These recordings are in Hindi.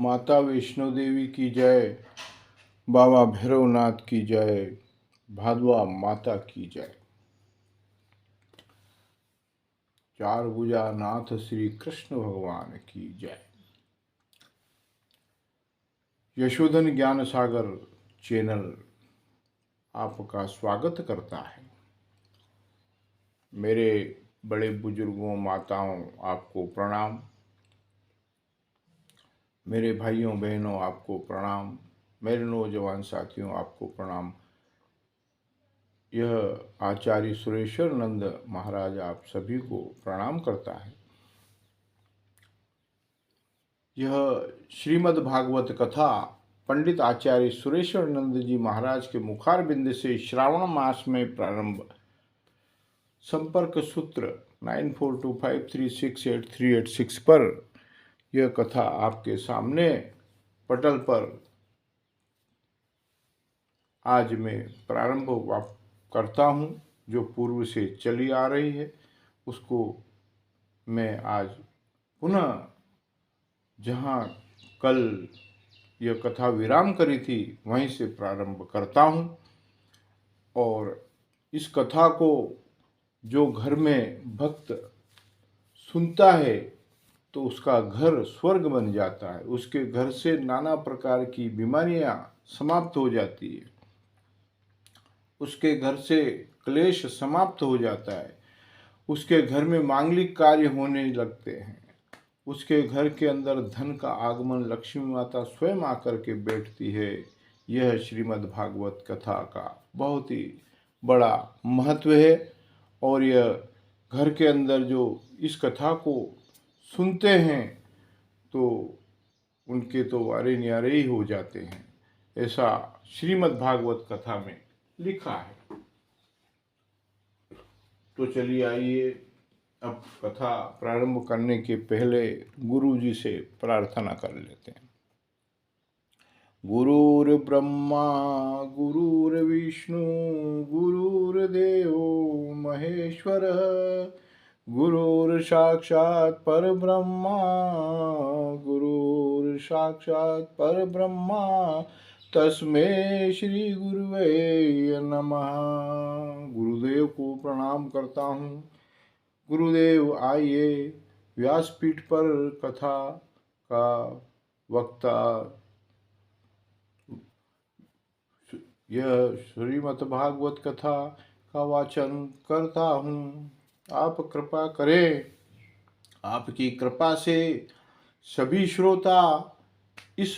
माता वैष्णो देवी की जय, बाबा भैरवनाथ की जय, भादवा माता की जय। चार भुजा नाथ श्री कृष्ण भगवान की जय। यशोधन ज्ञान सागर चैनल आपका स्वागत करता है। मेरे बड़े बुजुर्गों, माताओं, आपको प्रणाम। मेरे भाइयों बहनों, आपको प्रणाम। मेरे नौजवान साथियों, आपको प्रणाम। यह आचार्य सुरेश्वर नंद महाराज आप सभी को प्रणाम करता है। यह श्रीमद् भागवत कथा पंडित आचार्य सुरेश्वर नंद जी महाराज के मुखार बिंद से श्रावण मास में प्रारंभ। संपर्क सूत्र 9425368386 पर यह कथा आपके सामने पटल पर आज मैं प्रारंभ करता हूँ। जो पूर्व से चली आ रही है उसको मैं आज पुनः जहाँ कल यह कथा विराम करी थी वहीं से प्रारंभ करता हूँ। और इस कथा को जो घर में भक्त सुनता है तो उसका घर स्वर्ग बन जाता है। उसके घर से नाना प्रकार की बीमारियां समाप्त हो जाती है। उसके घर से क्लेश समाप्त हो जाता है। उसके घर में मांगलिक कार्य होने लगते हैं। उसके घर के अंदर धन का आगमन लक्ष्मी माता स्वयं आकर के बैठती है। यह श्रीमद् भागवत कथा का बहुत ही बड़ा महत्व है। और यह घर के अंदर जो इस कथा को सुनते हैं तो उनके तो वारे न्यारे ही हो जाते हैं, ऐसा श्रीमद् भागवत कथा में लिखा है। तो चलिए आइए अब कथा प्रारंभ करने के पहले गुरु जी से प्रार्थना कर लेते हैं। गुरुर्ब्रह्मा गुरुर्विष्णु गुरुर्देव महेश्वर गुरुर्साक्षात् परब्रह्मा गुरुर्साक्षात् परब्रह्मा तस्मै श्री गुरुवे नमः। गुरुदेव को प्रणाम करता हूँ। गुरुदेव आइए व्यासपीठ पर कथा का वक्ता यह श्रीमद् भागवत कथा का वाचन करता हूँ। आप कृपा करें। आपकी कृपा से सभी श्रोता इस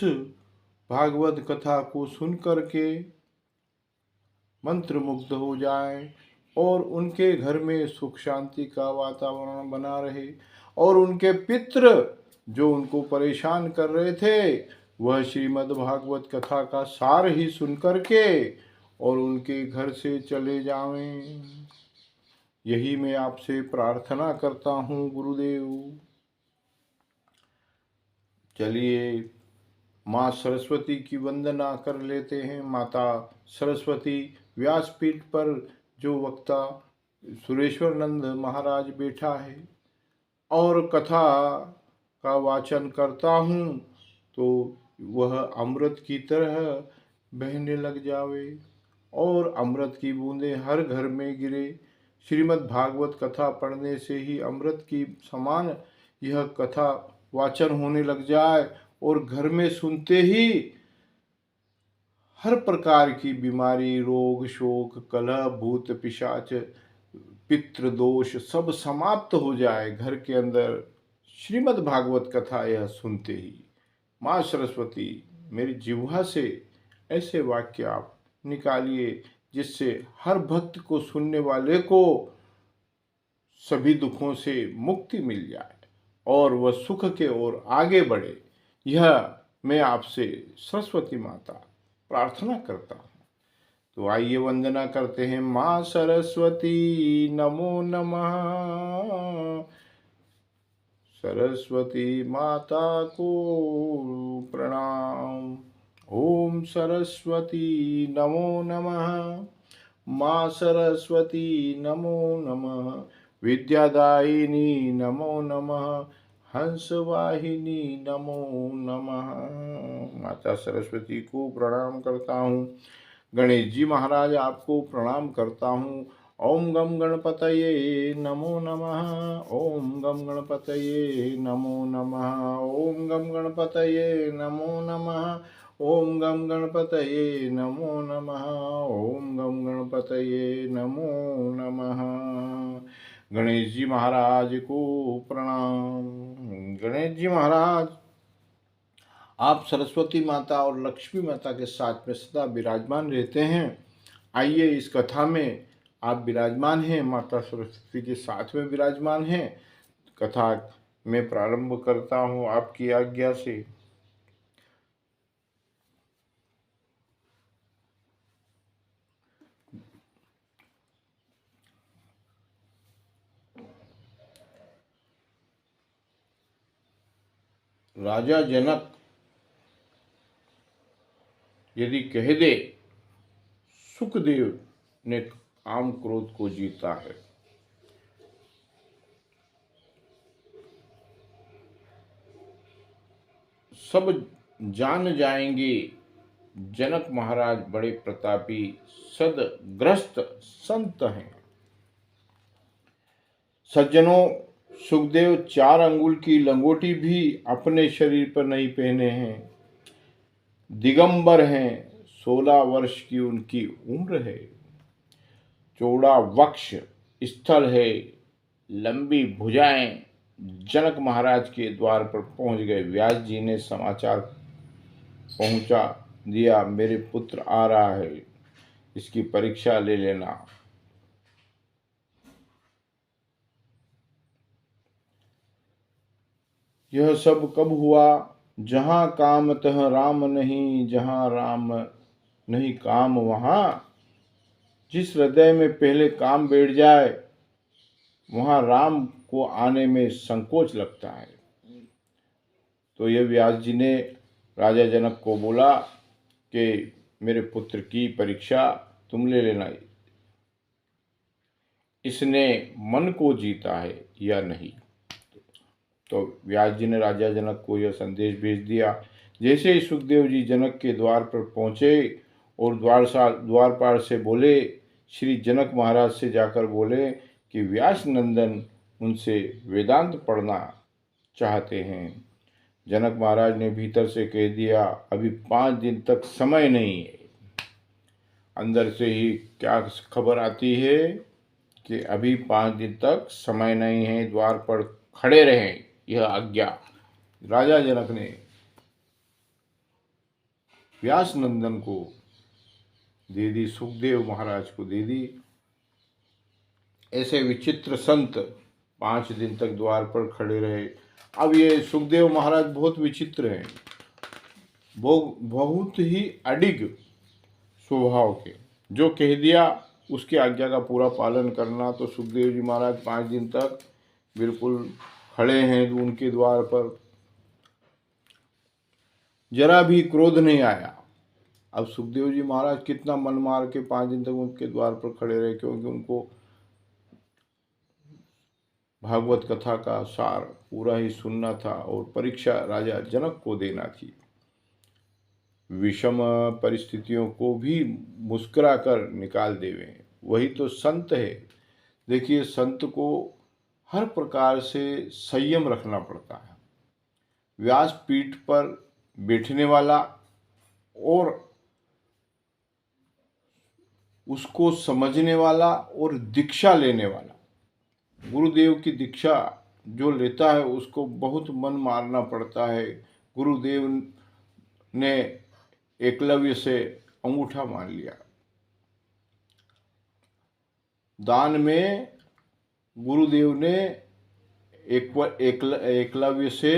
भागवत कथा को सुन करके मंत्रमुग्ध हो जाएं और उनके घर में सुख शांति का वातावरण बना रहे और उनके पितृ जो उनको परेशान कर रहे थे वह श्रीमद् भागवत कथा का सार ही सुन करके और उनके घर से चले जावें। यही मैं आपसे प्रार्थना करता हूँ गुरुदेव। चलिए माँ सरस्वती की वंदना कर लेते हैं। माता सरस्वती व्यासपीठ पर जो वक्ता सुरेश्वर नंद महाराज बैठा है और कथा का वाचन करता हूँ तो वह अमृत की तरह बहने लग जावे और अमृत की बूंदें हर घर में गिरे। श्रीमद् भागवत कथा पढ़ने से ही अमृत की समान यह कथा वाचन होने लग जाए और घर में सुनते ही हर प्रकार की बीमारी, रोग, शोक, कलह, भूत पिशाच, पितृ दोष सब समाप्त हो जाए घर के अंदर श्रीमद् भागवत कथा यह सुनते ही। माँ सरस्वती मेरी जिह्वा से ऐसे वाक्य आप निकालिए जिससे हर भक्त को, सुनने वाले को सभी दुखों से मुक्ति मिल जाए और वह सुख के ओर आगे बढ़े। यह मैं आपसे सरस्वती माता प्रार्थना करता हूँ। तो आइए वंदना करते हैं। माँ सरस्वती नमो नमः। सरस्वती माता को प्रणाम। ओम सरस्वती नमो नमः। माँ सरस्वती नमो नमः। विद्यादायिनी नमो नमः। हंसवाहिनी नमो नमः। माता सरस्वती को प्रणाम करता हूँ। गणेश जी महाराज आपको प्रणाम करता हूँ। ओम गम गणपतये नमो नमः। ओम गम गणपतये नमो नमः। ओम गम गणपतये नमो नमः। ओम गम गणपतये नमो नमः। ओम गम गणपतये नमो नमः। गणेश जी महाराज को प्रणाम। गणेश जी महाराज आप सरस्वती माता और लक्ष्मी माता के साथ में सदा विराजमान रहते हैं। आइए इस कथा में आप विराजमान हैं, माता सरस्वती के साथ में विराजमान हैं। कथा में प्रारंभ करता हूँ आपकी आज्ञा से। राजा जनक यदि कह दे सुखदेव ने काम क्रोध को जीता है, सब जान जाएंगे जनक महाराज बड़े प्रतापी सदग्रस्त संत हैं। सज्जनों, सुखदेव 4 अंगुल की लंगोटी भी अपने शरीर पर नहीं पहने हैं। दिगंबर हैं, 16 वर्ष की उनकी उम्र है। चौड़ा वक्ष स्थल है, लंबी भुजाएं। जनक महाराज के द्वार पर पहुंच गए। व्यास जी ने समाचार पहुंचा दिया, मेरे पुत्र आ रहा है, इसकी परीक्षा ले लेना। यह सब कब हुआ? जहां काम तह राम नहीं, जहां राम नहीं काम वहां। जिस हृदय में पहले काम बैठ जाए वहां राम को आने में संकोच लगता है। तो यह व्यास जी ने राजा जनक को बोला कि मेरे पुत्र की परीक्षा तुम ले लेना, इसने मन को जीता है या नहीं। तो व्यास जी ने राजा जनक को यह संदेश भेज दिया। जैसे ही सुखदेव जी जनक के द्वार पर पहुंचे और द्वारपाल से बोले, श्री जनक महाराज से जाकर बोले कि व्यास नंदन उनसे वेदांत पढ़ना चाहते हैं। जनक महाराज ने भीतर से कह दिया, अभी 5 दिन तक समय नहीं है। अंदर से ही क्या खबर आती है कि अभी 5 दिन तक समय नहीं है, द्वार पर खड़े रहें। यह आज्ञा राजा जनक ने व्यास नंदन को दे दी, सुखदेव महाराज को दे दी। ऐसे विचित्र संत 5 दिन तक द्वार पर खड़े रहे। अब ये सुखदेव महाराज बहुत विचित्र हैं, बहुत ही अडिग स्वभाव के। जो कह दिया उसकी आज्ञा का पूरा पालन करना। तो सुखदेव जी महाराज 5 दिन तक बिल्कुल खड़े हैं उनके द्वार पर, जरा भी क्रोध नहीं आया। अब सुखदेव जी महाराज कितना मन मार के 5 दिन तक उनके द्वार पर खड़े रहे, क्योंकि उनको भागवत कथा का सार पूरा ही सुनना था और परीक्षा राजा जनक को देना थी। विषम परिस्थितियों को भी मुस्कुरा कर निकाल देवे, वही तो संत है। देखिए, संत को हर प्रकार से संयम रखना पड़ता है। व्यासपीठ पर बैठने वाला और उसको समझने वाला और दीक्षा लेने वाला, गुरुदेव की दीक्षा जो लेता है उसको बहुत मन मारना पड़ता है। गुरुदेव ने एकलव्य से अंगूठा मान लिया। दान में गुरुदेव ने एकलव्य से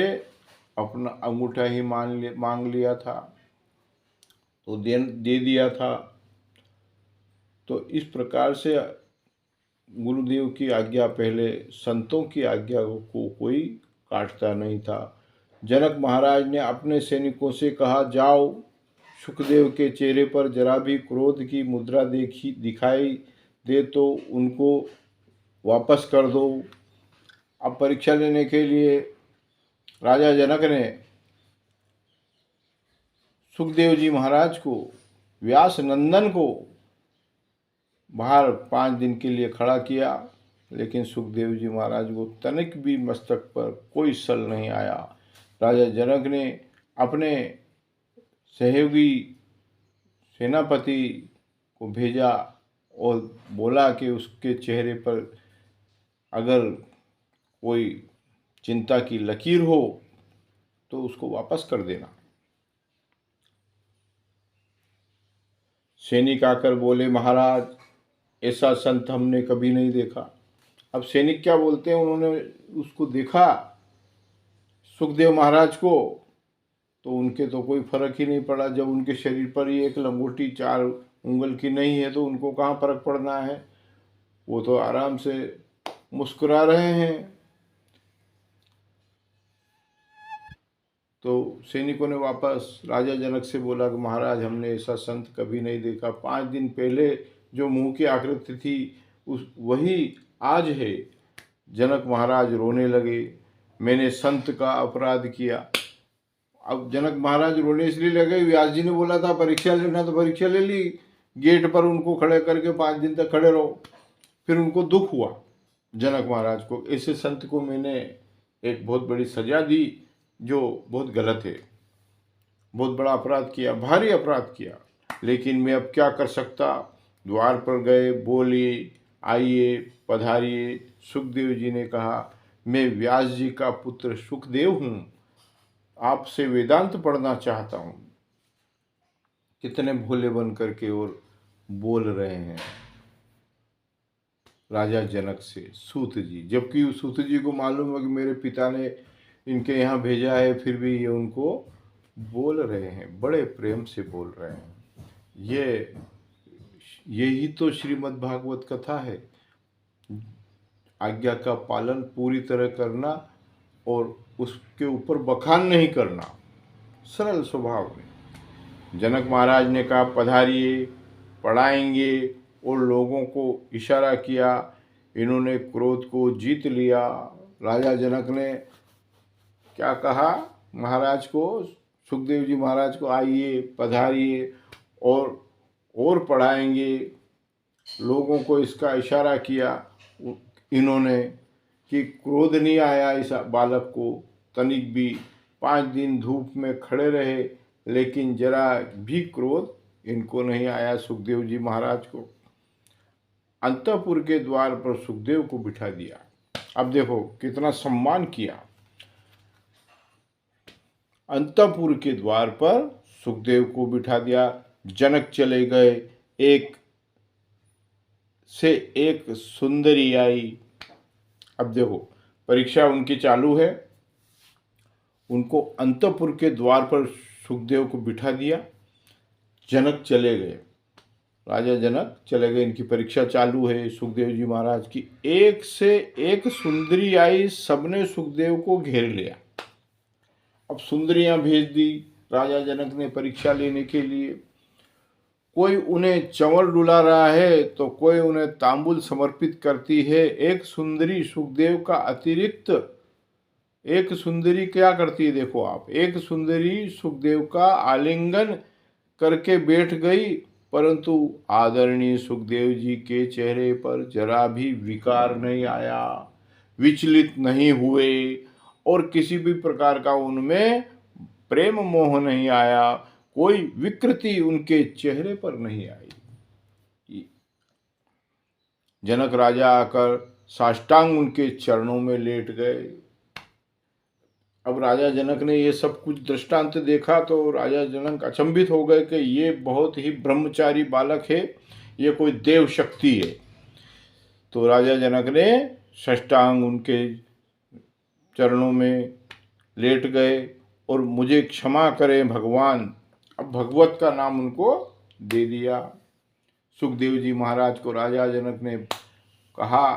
अपना अंगूठा ही मांग लिया था, तो दे दिया था। तो इस प्रकार से गुरुदेव की आज्ञा पहले संतों की आज्ञा को कोई काटता नहीं था। जनक महाराज ने अपने सैनिकों से कहा, जाओ, सुखदेव के चेहरे पर जरा भी क्रोध की मुद्रा दिखाई दे तो उनको वापस कर दो। अब परीक्षा लेने के लिए राजा जनक ने सुखदेव जी महाराज को, व्यास नंदन को बाहर 5 दिन के लिए खड़ा किया, लेकिन सुखदेव जी महाराज को तनिक भी मस्तक पर कोई सल नहीं आया। राजा जनक ने अपने सहयोगी सेनापति को भेजा और बोला कि उसके चेहरे पर अगर कोई चिंता की लकीर हो तो उसको वापस कर देना। सैनिक आकर बोले, महाराज ऐसा संत हमने कभी नहीं देखा। अब सैनिक क्या बोलते हैं, उन्होंने उसको देखा सुखदेव महाराज को, तो उनके तो कोई फर्क ही नहीं पड़ा। जब उनके शरीर पर ही एक लंगोटी 4 उंगल की नहीं है तो उनको कहाँ फर्क पड़ना है। वो तो आराम से मुस्कुरा रहे हैं। तो सैनिकों ने वापस राजा जनक से बोला कि महाराज हमने ऐसा संत कभी नहीं देखा। 5 दिन पहले जो मुंह की आकृति थी उस वही आज है। जनक महाराज रोने लगे, मैंने संत का अपराध किया। अब जनक महाराज रोने इसलिए लगे, व्यास जी ने बोला था परीक्षा लेना तो परीक्षा ले ली, गेट पर उनको खड़े करके 5 दिन तक खड़े रहो। फिर उनको दुख हुआ जनक महाराज को, ऐसे संत को मैंने एक बहुत बड़ी सजा दी जो बहुत गलत है, बहुत बड़ा अपराध किया, भारी अपराध किया, लेकिन मैं अब क्या कर सकता। द्वार पर गए, बोले आइए पधारिए। सुखदेव जी ने कहा, मैं व्यास जी का पुत्र सुखदेव हूँ, आपसे वेदांत पढ़ना चाहता हूँ। कितने भोले बन करके और बोल रहे हैं राजा जनक से सूत जी, जबकि सूत जी को मालूम है कि मेरे पिता ने इनके यहाँ भेजा है, फिर भी ये उनको बोल रहे हैं, बड़े प्रेम से बोल रहे हैं। यही तो श्रीमद् भागवत कथा है, आज्ञा का पालन पूरी तरह करना और उसके ऊपर बखान नहीं करना, सरल स्वभाव में। जनक महाराज ने कहा पधारिए, पढ़ाएंगे, और लोगों को इशारा किया। इन्होंने क्रोध को जीत लिया। राजा जनक ने क्या कहा महाराज को, सुखदेव जी महाराज को, आइए पधारिए और पढ़ाएंगे। लोगों को इसका इशारा किया इन्होंने कि क्रोध नहीं आया इस बालक को तनिक भी। 5 दिन धूप में खड़े रहे, लेकिन जरा भी क्रोध इनको नहीं आया सुखदेव जी महाराज को। अंतपुर के द्वार पर सुखदेव को बिठा दिया। अब देखो कितना सम्मान किया। अंतपुर के द्वार पर सुखदेव को बिठा दिया। जनक चले गए, एक से एक सुंदरी आई। अब देखो परीक्षा उनकी चालू है। उनको अंतपुर के द्वार पर सुखदेव को बिठा दिया। जनक चले गए, राजा जनक चले गए, इनकी परीक्षा चालू है सुखदेव जी महाराज की। एक से एक सुंदरी आई, सबने सुखदेव को घेर लिया। अब सुंदरियां भेज दी राजा जनक ने परीक्षा लेने के लिए। कोई उन्हें चंवर डुला रहा है तो कोई उन्हें तांबुल समर्पित करती है। एक सुंदरी सुखदेव का अतिरिक्त, एक सुंदरी क्या करती है देखो आप, एक सुंदरी सुखदेव का आलिंगन करके बैठ गई, परंतु आदरणीय सुखदेव जी के चेहरे पर जरा भी विकार नहीं आया, विचलित नहीं हुए, और किसी भी प्रकार का उनमें प्रेम मोह नहीं आया, कोई विकृति उनके चेहरे पर नहीं आई। जनक राजा आकर साष्टांग उनके चरणों में लेट गए। अब राजा जनक ने ये सब कुछ दृष्टांत देखा तो राजा जनक अचंभित हो गए कि ये बहुत ही ब्रह्मचारी बालक है, ये कोई देव शक्ति है। तो राजा जनक ने साष्टांग उनके चरणों में लेट गए और मुझे क्षमा करें भगवान। अब भगवत का नाम उनको दे दिया। सुखदेव जी महाराज को राजा जनक ने कहा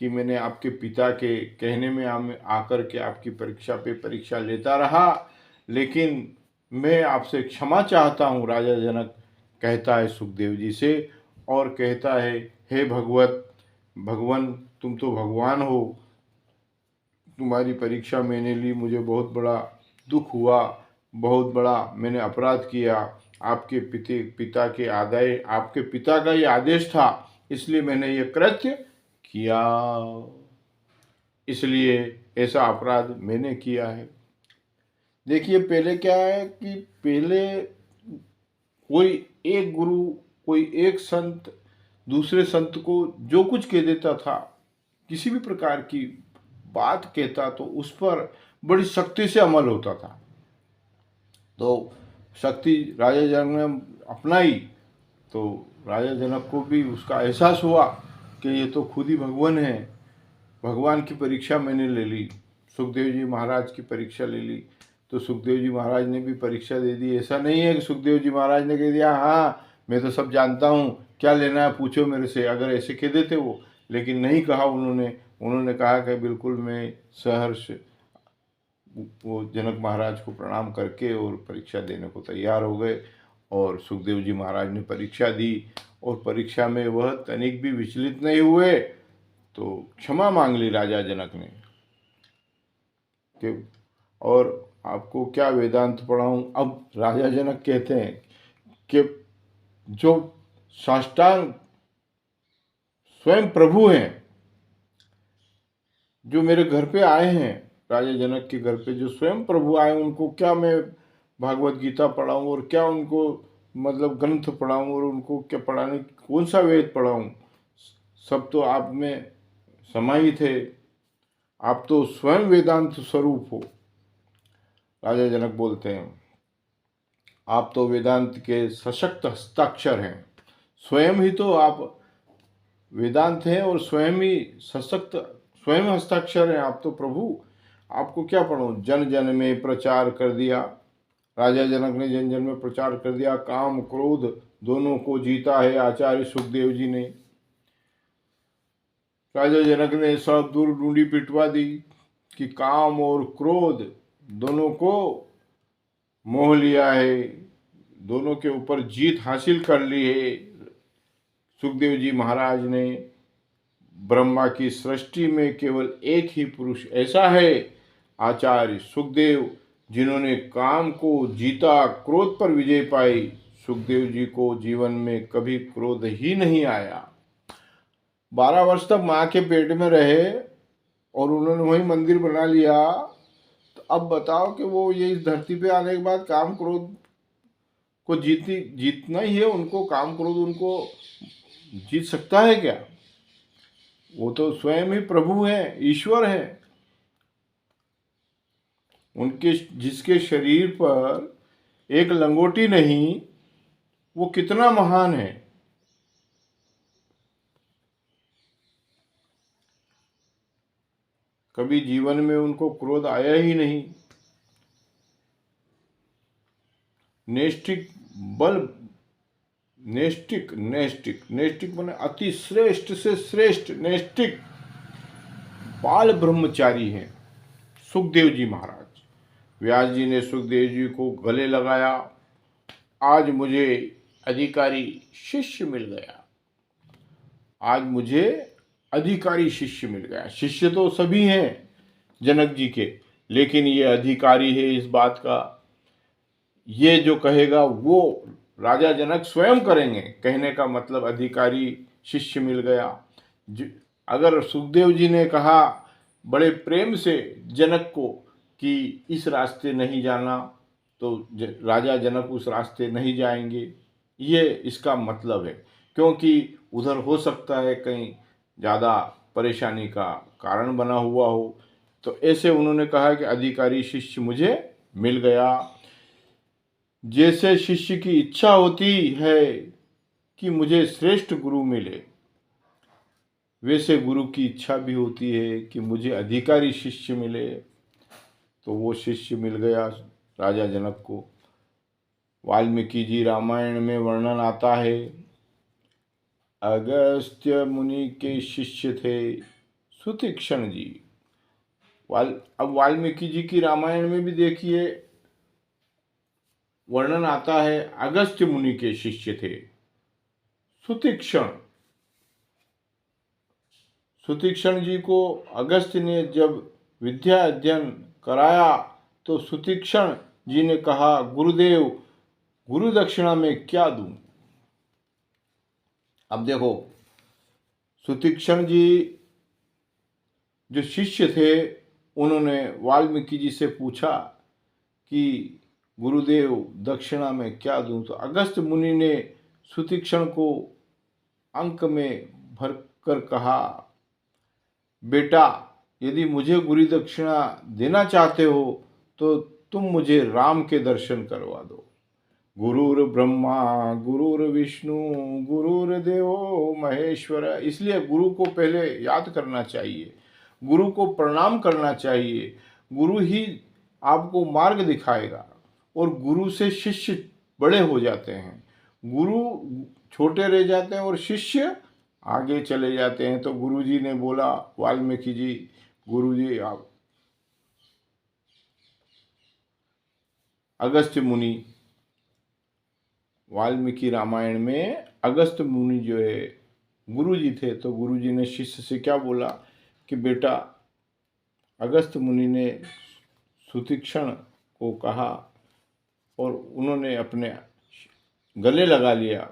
कि मैंने आपके पिता के कहने में आकर के आपकी परीक्षा पे परीक्षा लेता रहा, लेकिन मैं आपसे क्षमा चाहता हूँ, राजा जनक कहता है सुखदेव जी से, और कहता है हे भगवत, भगवान तुम तो भगवान हो, तुम्हारी परीक्षा मैंने ली, मुझे बहुत बड़ा दुख हुआ, बहुत बड़ा मैंने अपराध किया, आपके पिता का ये आदेश था, इसलिए मैंने ये कृत्य किया, इसलिए ऐसा अपराध मैंने किया है। देखिए, पहले क्या है कि पहले कोई एक गुरु, कोई एक संत दूसरे संत को जो कुछ कह देता था, किसी भी प्रकार की बात कहता तो उस पर बड़ी सख्ती से अमल होता था। तो शक्ति राजा जनक ने अपनाई, तो राजा जनक को भी उसका एहसास हुआ कि ये तो खुद ही भगवान है, भगवान की परीक्षा मैंने ले ली। सुखदेव जी महाराज की परीक्षा ले ली, तो सुखदेव जी महाराज ने भी परीक्षा दे दी। ऐसा नहीं है कि सुखदेव जी महाराज ने कह दिया हाँ मैं तो सब जानता हूँ, क्या लेना है पूछो मेरे से, अगर ऐसे कह देते वो, लेकिन नहीं कहा उन्होंने कहा कि बिल्कुल मैं सहर्ष वो जनक महाराज को प्रणाम करके और परीक्षा देने को तैयार हो गए। और सुखदेव जी महाराज ने परीक्षा दी, और परीक्षा में वह तनिक भी विचलित नहीं हुए, तो क्षमा मांग ली राजा जनक ने कि और आपको क्या वेदांत पढ़ाऊं। अब राजा जनक कहते हैं कि जो साष्टांग स्वयं प्रभु हैं, जो मेरे घर पे आए हैं, राजा जनक के घर पे जो स्वयं प्रभु आए, उनको क्या मैं भागवत गीता पढ़ाऊं, और क्या उनको मतलब ग्रंथ पढ़ाऊं, और उनको क्या पढ़ाने, कौन सा वेद पढ़ाऊं, सब तो आप में समाहित है, आप तो स्वयं वेदांत स्वरूप हो। राजा जनक बोलते हैं आप तो वेदांत के सशक्त हस्ताक्षर हैं, स्वयं ही तो आप वेदांत हैं और स्वयं ही सशक्त, स्वयं हस्ताक्षर हैं आप तो प्रभु, आपको क्या पढ़ो। जन जन में प्रचार कर दिया, राजा जनक ने जन जन में प्रचार कर दिया, काम क्रोध दोनों को जीता है आचार्य सुखदेव जी ने। राजा जनक ने सब दूर ढूंढी पिटवा दी कि काम और क्रोध दोनों को मोह लिया है, दोनों के ऊपर जीत हासिल कर ली है सुखदेव जी महाराज ने। ब्रह्मा की सृष्टि में केवल एक ही पुरुष ऐसा है, आचार्य सुखदेव, जिन्होंने काम को जीता, क्रोध पर विजय पाई। सुखदेव जी को जीवन में कभी क्रोध ही नहीं आया। 12 वर्ष तक माँ के पेट में रहे और उन्होंने वही मंदिर बना लिया, तो अब बताओ कि वो ये इस धरती पे आने के बाद काम क्रोध को जीतना ही है उनको, काम क्रोध उनको जीत सकता है क्या? वो तो स्वयं ही प्रभु है, ईश्वर है। उनके जिसके शरीर पर एक लंगोटी नहीं, वो कितना महान है। कभी जीवन में उनको क्रोध आया ही नहीं। नैष्टिक बल, नैष्टिक माने अति श्रेष्ठ से श्रेष्ठ नैष्टिक बाल ब्रह्मचारी हैं सुखदेव जी महाराज। व्यास जी ने सुखदेव जी को गले लगाया, आज मुझे अधिकारी शिष्य मिल गया, आज मुझे अधिकारी शिष्य मिल गया। शिष्य तो सभी हैं जनक जी के, लेकिन ये अधिकारी है इस बात का, ये जो कहेगा वो राजा जनक स्वयं करेंगे। कहने का मतलब अधिकारी शिष्य मिल गया। अगर सुखदेव जी ने कहा बड़े प्रेम से जनक को कि इस रास्ते नहीं जाना, तो राजा जनक उस रास्ते नहीं जाएंगे, ये इसका मतलब है। क्योंकि उधर हो सकता है कहीं ज़्यादा परेशानी का कारण बना हुआ हो। तो ऐसे उन्होंने कहा कि अधिकारी शिष्य मुझे मिल गया। जैसे शिष्य की इच्छा होती है कि मुझे श्रेष्ठ गुरु मिले, वैसे गुरु की इच्छा भी होती है कि मुझे अधिकारी शिष्य मिले। तो वो शिष्य मिल गया राजा जनक को। वाल्मीकि जी रामायण में वर्णन आता है, अगस्त्य मुनि के शिष्य थे सुतीक्षण जी। अब वाल्मीकि जी की रामायण में भी देखिए वर्णन आता है, अगस्त्य मुनि के शिष्य थे सुतीक्षण। सुतीक्षण जी को अगस्त्य ने जब विद्या अध्ययन कराया तो सुतीक्षण जी ने कहा, गुरुदेव, गुरु दक्षिणा में क्या दूं? अब देखो, सुतीक्षण जी जो शिष्य थे, उन्होंने वाल्मीकि जी से पूछा कि गुरुदेव, दक्षिणा में क्या दूं? तो अगस्त्य मुनि ने सुतीक्षण को अंक में भरकर कहा, बेटा, यदि मुझे गुरु दक्षिणा देना चाहते हो तो तुम मुझे राम के दर्शन करवा दो। गुरुर ब्रह्मा गुरुर विष्णु गुरुर्देवो महेश्वर। इसलिए गुरु को पहले याद करना चाहिए, गुरु को प्रणाम करना चाहिए। गुरु ही आपको मार्ग दिखाएगा और गुरु से शिष्य बड़े हो जाते हैं, गुरु छोटे रह जाते हैं और शिष्य आगे चले जाते हैं। तो गुरु जी ने बोला, वाल्मीकि जी, गुरु जी आप अगस्त्य मुनि, वाल्मीकि रामायण में अगस्त्य मुनि जो है गुरु जी थे। तो गुरु जी ने शिष्य से क्या बोला कि बेटा, अगस्त्य मुनि ने सुतीक्षण को कहा और उन्होंने अपने गले लगा लिया।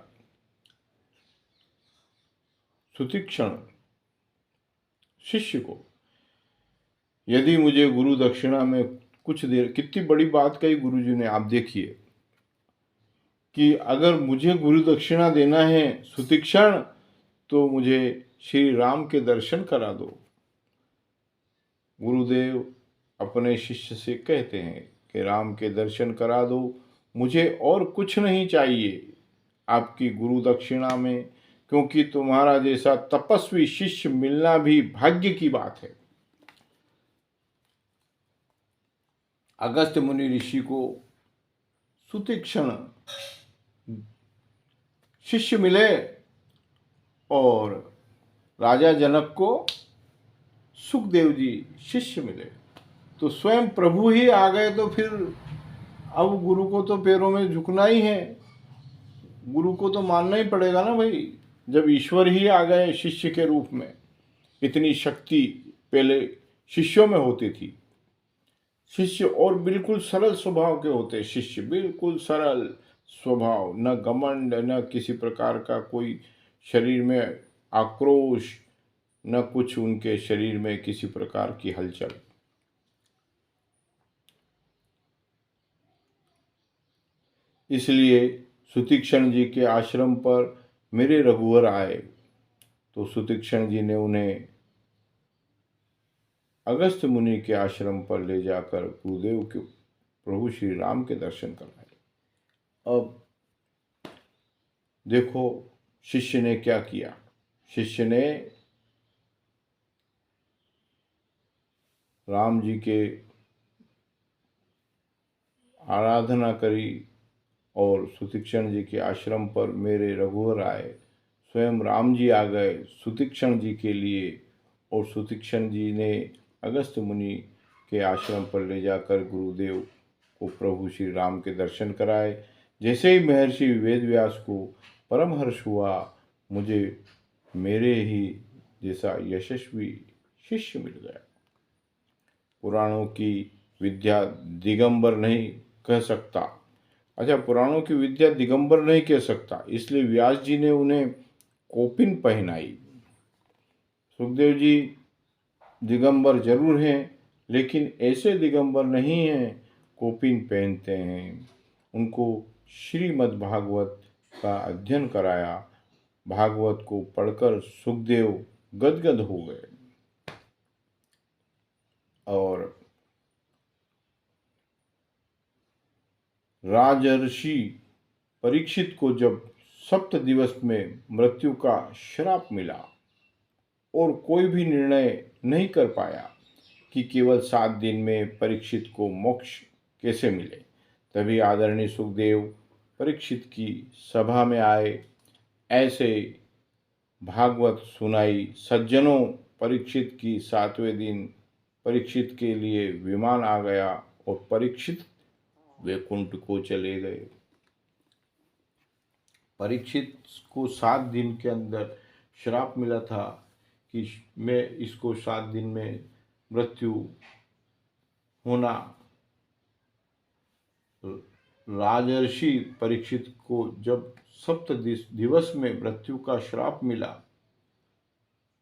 सुतीक्षण शिष्य को, यदि मुझे गुरु दक्षिणा में कुछ देर, कितनी बड़ी बात कही गुरु जी ने। आप देखिए कि अगर मुझे गुरु दक्षिणा देना है सुतीक्षण, तो मुझे श्री राम के दर्शन करा दो। गुरुदेव अपने शिष्य से कहते हैं कि राम के दर्शन करा दो, मुझे और कुछ नहीं चाहिए आपकी गुरु दक्षिणा में, क्योंकि तुम्हारा जैसा तपस्वी शिष्य मिलना भी भाग्य की बात है। अगस्त्य मुनि ऋषि को सुतीक्षण शिष्य मिले और राजा जनक को सुखदेव जी शिष्य मिले। तो स्वयं प्रभु ही आ गए, तो फिर अब गुरु को तो पैरों में झुकना ही है, गुरु को तो मानना ही पड़ेगा ना भाई। जब ईश्वर ही आ गए शिष्य के रूप में, इतनी शक्ति पहले शिष्यों में होती थी। शिष्य और बिल्कुल सरल स्वभाव के होते, शिष्य बिल्कुल सरल स्वभाव, न घमंड, न किसी प्रकार का कोई शरीर में आक्रोश, न कुछ उनके शरीर में किसी प्रकार की हलचल। इसलिए सुतीक्षण जी के आश्रम पर मेरे रघुवर आए, तो सुतीक्षण जी ने उन्हें अगस्त्य मुनि के आश्रम पर ले जाकर गुरुदेव के प्रभु श्री राम के दर्शन कराए। अब देखो शिष्य ने क्या किया। शिष्य ने राम जी के आराधना करी और सुतीक्षण जी के आश्रम पर मेरे रघुवर आए, स्वयं राम जी आ गए सुतीक्षण जी के लिए, और सुतीक्षण जी ने अगस्त्य मुनि के आश्रम पर ले जाकर गुरुदेव को प्रभु श्री राम के दर्शन कराए। जैसे ही महर्षि वेद व्यास को परम हर्ष हुआ, मुझे मेरे ही जैसा यशस्वी शिष्य मिल गया। पुराणों की विद्या दिगंबर नहीं कह सकता। अच्छा, पुराणों की विद्या दिगंबर नहीं कह सकता, इसलिए व्यास जी ने उन्हें कोपिन पहनाई। सुखदेव जी दिगंबर जरूर हैं, लेकिन ऐसे दिगंबर नहीं हैं, कोपिन पहनते हैं। उनको श्रीमद् भागवत का अध्ययन कराया। भागवत को पढ़कर सुखदेव गदगद हो गए और राजर्षि परीक्षित को जब 7 दिवस में मृत्यु का श्राप मिला और कोई भी निर्णय नहीं कर पाया कि केवल 7 दिन में परीक्षित को मोक्ष कैसे मिले, तभी आदरणीय सुखदेव परीक्षित की सभा में आए। ऐसे भागवत सुनाई। सज्जनों, परीक्षित की 7वें दिन परीक्षित के लिए विमान आ गया और परीक्षित वैकुंठ को चले गए। परीक्षित को 7 दिन के अंदर श्राप मिला था कि मैं इसको 7 दिन में मृत्यु होना। राजर्षि परीक्षित को जब सप्त दिवस में मृत्यु का श्राप मिला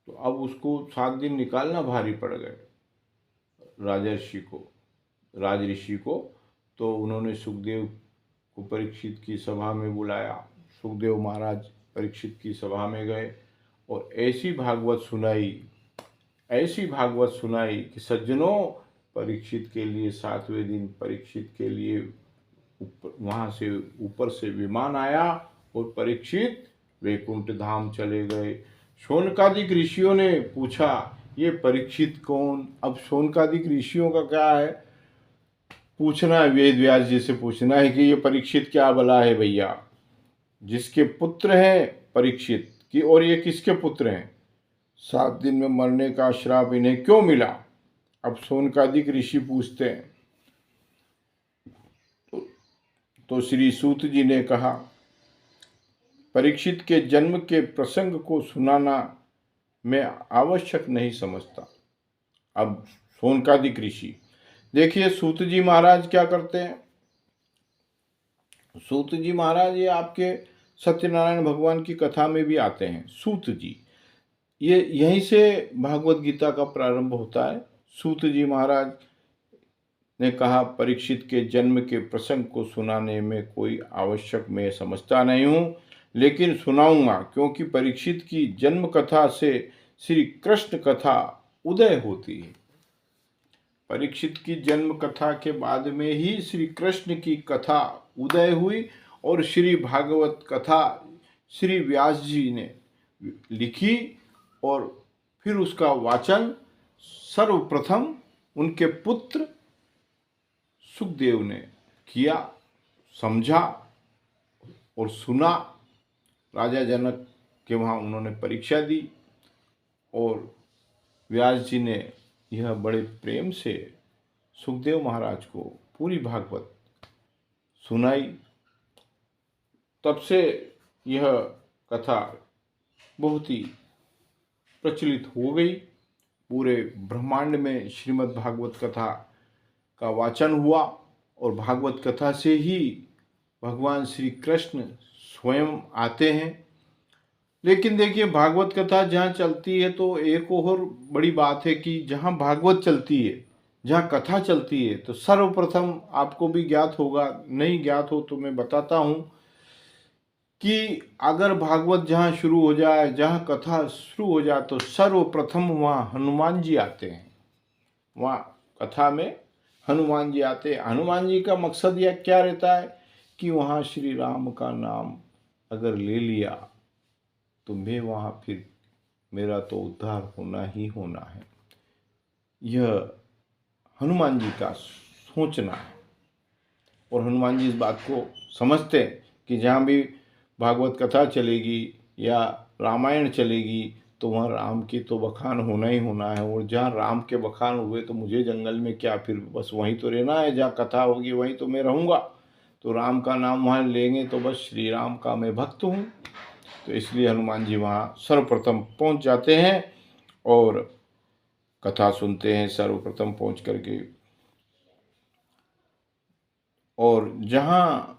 तो अब उसको 7 दिन निकालना भारी पड़ गए राजऋषि को। तो उन्होंने सुखदेव को परीक्षित की सभा में बुलाया। सुखदेव महाराज परीक्षित की सभा में गए और ऐसी भागवत सुनाई कि सज्जनों, परीक्षित के लिए 7वें दिन परीक्षित के लिए वहाँ से ऊपर से विमान आया और परीक्षित वैकुंठ धाम चले गए। शौनकादिक ऋषियों ने पूछा, ये परीक्षित कौन? अब शौनकादिक ऋषियों का क्या है, पूछना है, वेद व्यास जी से पूछना है कि ये परीक्षित क्या भला है भैया, जिसके पुत्र हैं परीक्षित की, और ये किसके पुत्र हैं? 7 दिन में मरने का श्राप इन्हें क्यों मिला? अब शौनकादिक ऋषि पूछते हैं। तो श्री सूत जी ने कहा, परीक्षित के जन्म के प्रसंग को सुनाना मैं आवश्यक नहीं समझता। अब शौनकादिक ऋषि, देखिए सूत जी महाराज क्या करते हैं। सूत जी महाराज ये आपके सत्यनारायण भगवान की कथा में भी आते हैं। सूत जी, ये यहीं से भागवत गीता का प्रारंभ होता है। सूत जी महाराज ने कहा, परीक्षित के जन्म के प्रसंग को सुनाने में कोई आवश्यक मैं समझता नहीं हूँ, लेकिन सुनाऊंगा, क्योंकि परीक्षित की जन्म कथा से श्री कृष्ण कथा उदय होती है। परीक्षित की जन्म कथा के बाद में ही श्री कृष्ण की कथा उदय हुई और श्री भागवत कथा श्री व्यास जी ने लिखी और फिर उसका वाचन सर्वप्रथम उनके पुत्र सुखदेव ने किया, समझा और सुना। राजा जनक के वहाँ उन्होंने परीक्षा दी और व्यास जी ने यह बड़े प्रेम से सुखदेव महाराज को पूरी भागवत सुनाई। तब से यह कथा बहुत ही प्रचलित हो गई। पूरे ब्रह्मांड में श्रीमद् भागवत कथा का वाचन हुआ और भागवत कथा से ही भगवान श्री कृष्ण स्वयं आते हैं। लेकिन देखिए, भागवत कथा जहाँ चलती है तो एक और बड़ी बात है कि जहाँ भागवत चलती है, जहाँ कथा चलती है, तो सर्वप्रथम आपको भी ज्ञात होगा, नहीं ज्ञात हो तो मैं बताता हूँ कि अगर भागवत जहाँ शुरू हो जाए, जहाँ कथा शुरू हो जाए, तो सर्वप्रथम वहाँ हनुमान जी आते हैं। वहाँ कथा में हनुमान जी आते हैं। हनुमान जी का मकसद यह क्या रहता है कि वहाँ श्री राम का नाम अगर ले लिया तो मैं वहाँ फिर मेरा तो उद्धार होना ही होना है। यह हनुमान जी का सोचना है और हनुमान जी इस बात को समझते हैं कि जहाँ भी भागवत कथा चलेगी या रामायण चलेगी तो वहाँ राम की तो बखान होना ही होना है, और जहाँ राम के बखान हुए तो मुझे जंगल में क्या, फिर बस वहीं तो रहना है, जहाँ कथा होगी वहीं तो मैं रहूँगा। तो राम का नाम वहाँ लेंगे तो बस श्री राम का मैं भक्त हूँ। तो इसलिए हनुमान जी वहाँ सर्वप्रथम पहुँच जाते हैं और कथा सुनते हैं सर्वप्रथम पहुँच करके। और जहाँ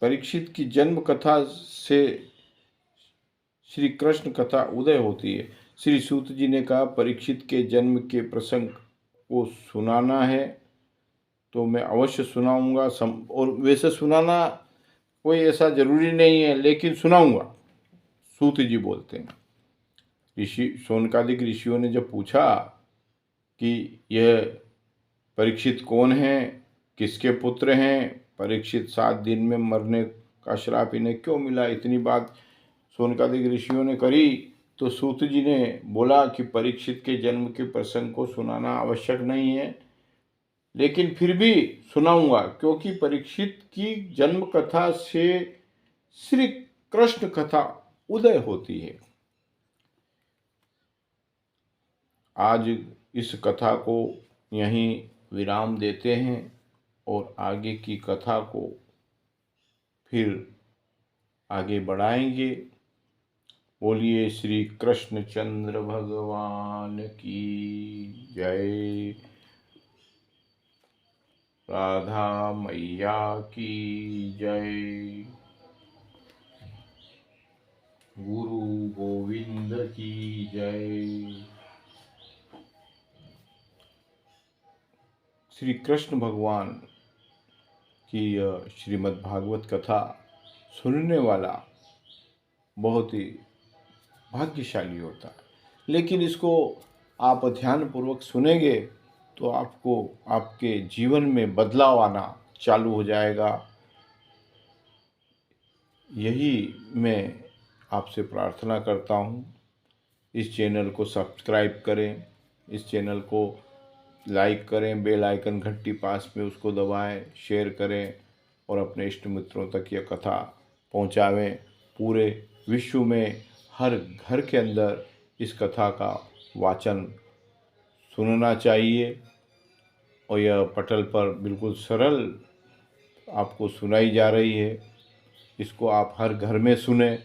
परीक्षित की जन्म कथा से श्री कृष्ण कथा उदय होती है। श्री सूत जी ने कहा, परीक्षित के जन्म के प्रसंग को सुनाना है तो मैं अवश्य सुनाऊंगा। और वैसे सुनाना कोई ऐसा जरूरी नहीं है, लेकिन सुनाऊंगा, सूत जी बोलते हैं। ऋषि शौनकादिक ऋषियों ने जब पूछा कि यह परीक्षित कौन है, किसके पुत्र हैं, परीक्षित 7 दिन में मरने का श्राप इन्हें क्यों मिला, इतनी बात शौनकादिक ऋषियों ने करी, तो सूत जी ने बोला कि परीक्षित के जन्म के प्रसंग को सुनाना आवश्यक नहीं है, लेकिन फिर भी सुनाऊंगा, क्योंकि परीक्षित की जन्म कथा से श्री कृष्ण कथा उदय होती है। आज इस कथा को यहीं विराम देते हैं और आगे की कथा को फिर आगे बढ़ाएंगे। बोलिए श्री कृष्णचंद्र भगवान की जय। राधा मैया की जय। गुरु गोविंद की जय। श्री कृष्ण भगवान की यह श्रीमद् भागवत कथा सुनने वाला बहुत ही भाग्यशाली होता है। लेकिन इसको आप ध्यानपूर्वक सुनेंगे तो आपको आपके जीवन में बदलाव आना चालू हो जाएगा। यही मैं आपसे प्रार्थना करता हूँ। इस चैनल को सब्सक्राइब करें, इस चैनल को लाइक करें, बेल आइकन घंटी पास में उसको दबाएं, शेयर करें और अपने इष्ट मित्रों तक यह कथा पहुंचावें। पूरे विश्व में हर घर के अंदर इस कथा का वाचन सुनना चाहिए और यह पटल पर बिल्कुल सरल आपको सुनाई जा रही है। इसको आप हर घर में सुने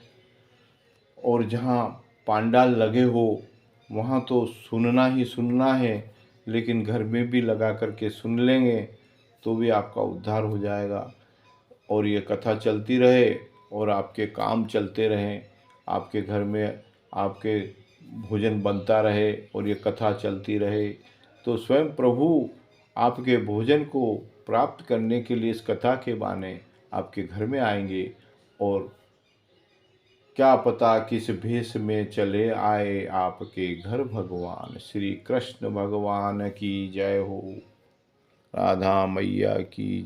और जहाँ पांडाल लगे हो वहाँ तो सुनना ही सुनना है, लेकिन घर में भी लगा करके सुन लेंगे तो भी आपका उद्धार हो जाएगा। और ये कथा चलती रहे और आपके काम चलते रहें, आपके घर में आपके भोजन बनता रहे और ये कथा चलती रहे, तो स्वयं प्रभु आपके भोजन को प्राप्त करने के लिए इस कथा के बहाने आपके घर में आएंगे। और क्या पता किस भेष में चले आए आपके घर भगवान। श्री कृष्ण भगवान की जय हो। राधा मैया की